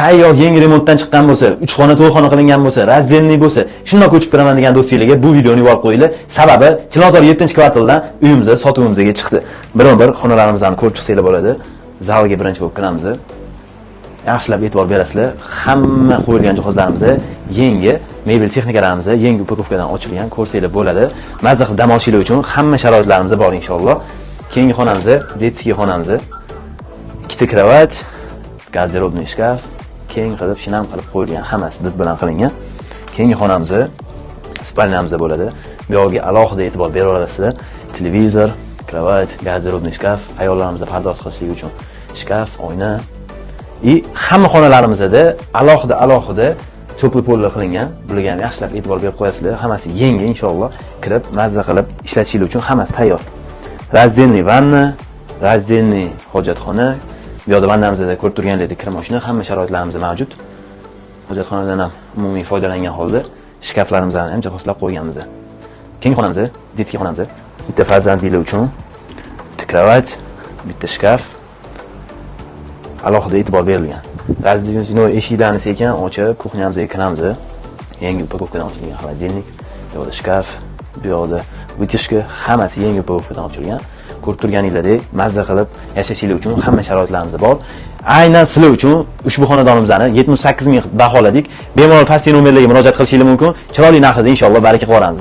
tayyor yangi remontdan chiqqan bo'lsa, 3 xona, 4 xona qilingan bo'lsa, razdelniy bo'lsa, shunday ko'chib kiraman degan do'stlarga bu videoni yuborib qo'yinglar. Sababi Chilonzor 7-kvartaldan uyimizga sotuvimizga chiqdi. Bir xonalarimizni ko'rib chiqsanglar bo'ladi. Zalga birinchi bo'lib kiramiz. Yaxshilab e'tibor berasizlar. Hamma qo'yilgan jihozlarimizni yangi, mebel texnikalarimizni yangi upakovkadan ochilgan ko'rsanglar bo'ladi. Mazza qilib dam olishinglar uchun hamma sharoitlarimiz bor inshaalloh. Keyingi xonamiz, detskiy xonamiz. Ikkita kravat, garderobniy shkaf, keng qilib, shinam qilib qo'yilgan, hammasi did bilan qilingan. Keyingi xonamiz spalnyamiz bo'ladi. Bu yerga alohida e'tibor bera olasizlar. Televizor, kravat, garderobniy shkaf, ayollarimizni pardoz qilishlik uchun shkaf, oyna. Hamma xonalarimizda alohida to'pli pollar qilingan. Bularga ham yaxshilab e'tibor berib qo'yasizlar. Hammasi yangi inshaalloh kirib, mazza qilib ishlatishingiz uchun hammasi tayyor. Razdelniy vanna, razdelniy hojatxona. Bu yerda vannamizda ko'rib turganlaringizdek kir mashina, hamma sharoitlarimiz mavjud. Hojatxonadan ham umumiy foydalangan holda shkaflarimizni ham jihozlab qo'yganmiz. Keyingi xonamiz, detskiy xonamiz. Bitta farzandliklar uchun bitta kravat, bitta shkaf. Alohida e'tibor berilgan. Razdelniy eshiklarni sekin ochib, kuxnyamizga kiramiz. Yangi upakovkadan ochilgan xolodilnik, bu yerda shkaf, bu yerda vытяжка, hammasi yangi upakovkadan ochilgan. Ko'rib turganingizdek, mazza qilib yashashingiz uchun hamma sharoitlarimiz bor. Aynan sizlar uchun ushbu xonadonimizni 78 ming baholadik. Bemalol pastki nomerlarga murojaat qilishingiz mumkin. Chiroyli narxda inshaalloh baraka qilamiz.